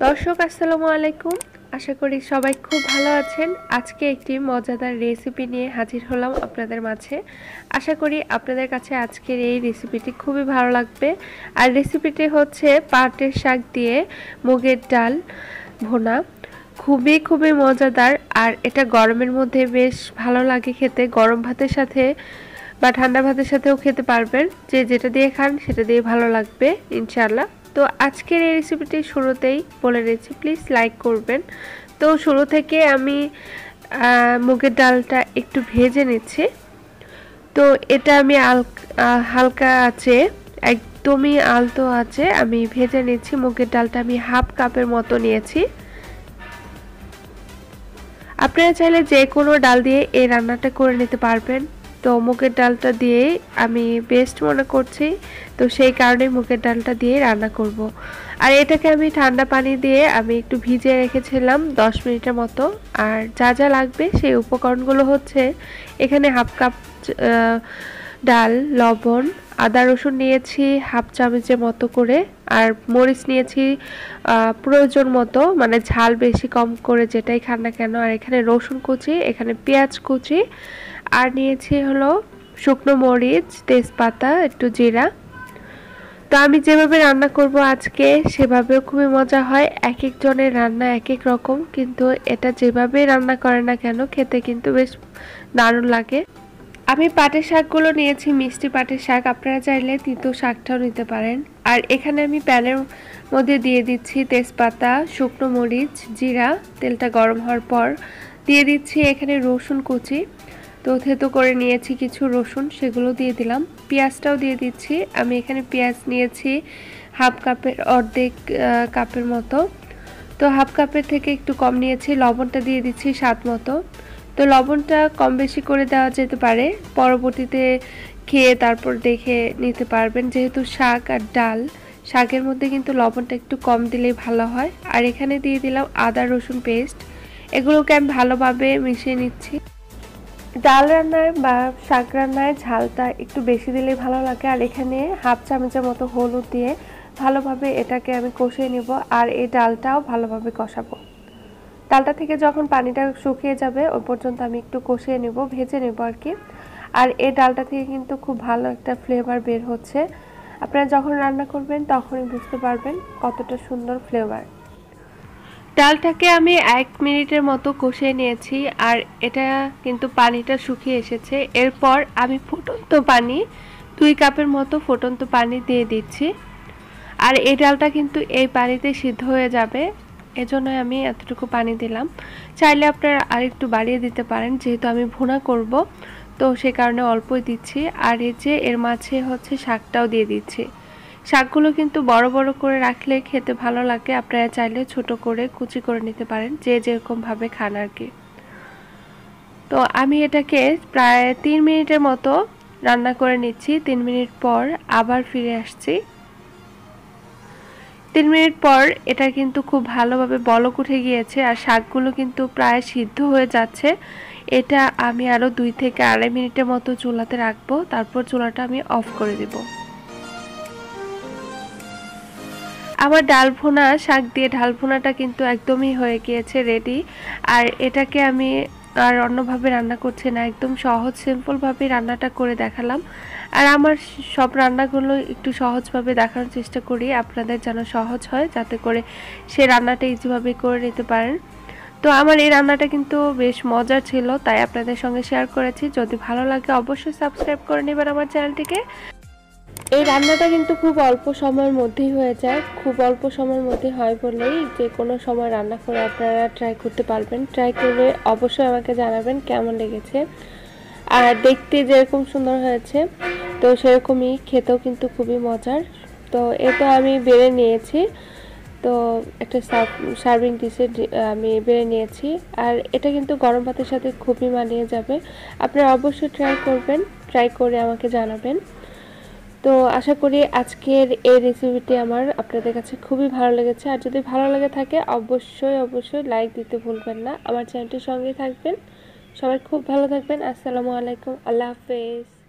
দর্শক আসসালামু আলাইকুম। আশা করি সবাই খুব ভালো আছেন। আজকে একটি মজাদার রেসিপি নিয়ে হাজির হলাম আপনাদের মাঝে। আশা করি আপনাদের কাছে আজকের এই রেসিপিটি খুবই ভালো লাগবে। আর রেসিপিটি হচ্ছে পাটের শাক দিয়ে মুগের ডাল ভুনা। খুবই মজাদার। আর এটা গরমের মধ্যে বেশ ভালো লাগে খেতে। গরম ভাতের সাথে বা ঠান্ডা ভাতের সাথেও খেতে পারবেন। যে যেটা দিয়ে খান সেটা দিয়ে ভালো লাগবে ইনশাআল্লাহ। তো আজকের এই রেসিপিটি শুরুতেই বলে দিচ্ছি, প্লিজ লাইক করবেন। তো শুরু থেকে আমি মুগের ডালটা একটু ভেজে নিচ্ছি। তো এটা আমি হালকা আছে, একদমই আলতো আছে আমি ভেজে নিচ্ছি। মুগের ডালটা আমি হাফ কাপের মতো নিয়েছি। আপনারা চাইলে যে কোনো ডাল দিয়ে এই রান্নাটা করে নিতে পারবেন। তো মুগের ডালটা দিয়ে আমি বেস্ট মনে করছি, তো সেই কারণে মুগের ডালটা দিয়ে রান্না করব। আর এটাকে আমি ঠান্ডা পানি দিয়ে আমি একটু ভিজিয়ে রেখেছিলাম 10 মিনিটের মতো। আর যা যা লাগবে সেই উপকরণগুলো হচ্ছে, এখানে হাফ কাপ ডাল, লবণ, আদা রসুন নিয়েছি হাফ চামচের মতো করে, আর মরিচ নিয়েছি প্রয়োজন মতো, মানে ঝাল বেশি কম করে যেটাই খান না কেন। আর এখানে রসুন কুচি, এখানে পেঁয়াজ কুচি, আর নিয়েছি হলো শুকনো মরিচ, তেজপাতা, একটু জিরা। তো আমি যেভাবে রান্না করব আজকে সেভাবেও খুবই মজা হয়। এক একজনের রান্না এক এক রকম, কিন্তু এটা যেভাবে রান্না করে না কেন খেতে কিন্তু বেশ দারুণ লাগে। আমি পাটের শাকগুলো নিয়েছি, মিষ্টি পাটের শাক, আপনারা চাইলে তিতো শাকটাও নিতে পারেন। আর এখানে আমি প্যানের মধ্যে দিয়ে দিচ্ছি তেজপাতা, শুকনো মরিচ, জিরা। তেলটা গরম হওয়ার পর দিয়ে দিচ্ছি এখানে রসুন কুচি। তো থেতো করে নিয়েছি কিছু রসুন, সেগুলো দিয়ে দিলাম। পেঁয়াজটাও দিয়ে দিচ্ছি। আমি এখানে পেঁয়াজ নিয়েছি হাফ কাপের অর্ধেক কাপের মতো। তো হাফ কাপের থেকে একটু কম নিয়েছি। লবণটা দিয়ে দিচ্ছি স্বাদ মতো। তো লবণটা কম বেশি করে দেওয়া যেতে পারে, পরবর্তীতে খেয়ে তারপর দেখে নিতে পারবেন। যেহেতু শাক আর ডাল, শাকের মধ্যে কিন্তু লবণটা একটু কম দিলেই ভালো হয়। আর এখানে দিয়ে দিলাম আদা রসুন পেস্ট। এগুলোকে আমি ভালোভাবে মিশিয়ে নিচ্ছি। ডাল রান্নায় বা শাক রান্নায় ঝালটা একটু বেশি দিলেই ভালো লাগে। আর এখানে হাফ চামচের মতো হলুদ দিয়ে ভালোভাবে এটাকে আমি কষিয়ে নেব। আর এই ডালটাও ভালোভাবে কষাবো। ডালটা থেকে যখন পানিটা শুকিয়ে যাবে ওই পর্যন্ত আমি একটু কষিয়ে নেব, ভেজে নেব আর কি। আর এই ডালটা থেকে কিন্তু খুব ভালো একটা ফ্লেভার বের হচ্ছে। আপনারা যখন রান্না করবেন তখনই বুঝতে পারবেন কতটা সুন্দর ফ্লেভার। ডালটাকে আমি 1 মিনিটের মতো কষিয়ে নিয়েছি। আর এটা কিন্তু পানিটা শুকিয়ে এসেছে। এরপর আমি ফুটন্ত পানি 2 কাপের মতো ফুটন্ত পানি দিয়ে দিচ্ছি। আর এই ডালটা কিন্তু এই পানিতে সিদ্ধ হয়ে যাবে, এজন্য আমি এতটুকু পানি দিলাম। চাইলে আপনারা আরেকটু বাড়িয়ে দিতে পারেন, যেহেতু আমি ভুনা করব তো সে কারণে অল্পই দিচ্ছি। আর এই যে এর মাঝে হচ্ছে শাকটাও দিয়ে দিচ্ছি। শাকগুলো কিন্তু বড় বড় করে রাখলে খেতে ভালো লাগে, আপনারা চাইলে ছোট করে কুচি করে নিতে পারেন, যে যেরকম ভাবে খান আর কি। তো আমি এটাকে প্রায় 3 মিনিটের মতো রান্না করে নিচ্ছি। 3 মিনিট পর আবার ফিরে আসছি। 3 মিনিট পর এটা কিন্তু খুব ভালোভাবে বলক উঠে গিয়েছে আর শাকগুলো কিন্তু প্রায় সিদ্ধ হয়ে যাচ্ছে। এটা আমি আরও 2 থেকে 2.5 মিনিটের মতো চুলাতে রাখবো, তারপর চুলাটা আমি অফ করে দেব। আমার ডাল ভুনা, শাক দিয়ে ডাল ভুনাটা কিন্তু একদমই হয়ে গিয়েছে রেডি। আর এটাকে আমি আর অন্যভাবে রান্না করছি না, একদম সহজ সিম্পলভাবে রান্নাটা করে দেখালাম। আর আমার সব রান্নাগুলো একটু সহজভাবে দেখানোর চেষ্টা করি, আপনাদের যেন সহজ হয়, যাতে করে সে রান্নাটা ইজিভাবে করে নিতে পারেন। তো আমার এই রান্নাটা কিন্তু বেশ মজার ছিল, তাই আপনাদের সঙ্গে শেয়ার করেছি। যদি ভালো লাগে অবশ্যই সাবস্ক্রাইব করে নেবেন আমার চ্যানেলটিকে। এই রান্নাটা কিন্তু খুব অল্প সময়ের মধ্যেই হয়ে যায়, খুব অল্প সময়ের মধ্যে হয় বলেই যে কোনো সময় রান্না করে আপনারা ট্রাই করতে পারবেন। ট্রাই করে অবশ্যই আমাকে জানাবেন কেমন লেগেছে। আর দেখতে যেরকম সুন্দর হয়েছে তো সেরকমই খেতেও কিন্তু খুবই মজার। তো এটা আমি বেড়ে নিয়েছি, তো একটা সার্ভিং ডিশে আমি বেড়ে নিয়েছি। আর এটা কিন্তু গরম ভাতের সাথে খুবই মানিয়ে যাবে। আপনারা অবশ্যই ট্রাই করবেন, ট্রাই করে আমাকে জানাবেন। তো আশা করি আজকের এই রেসিপিটি আমার আপনাদের কাছে খুবই ভালো লেগেছে। আর যদি ভালো লেগে থাকে অবশ্যই লাইক দিতে ভুলবেন না। আমার চ্যানেলটির সঙ্গে থাকবেন। সবাই খুব ভালো থাকবেন। আসসালামু আলাইকুম, আল্লাহ হাফেজ।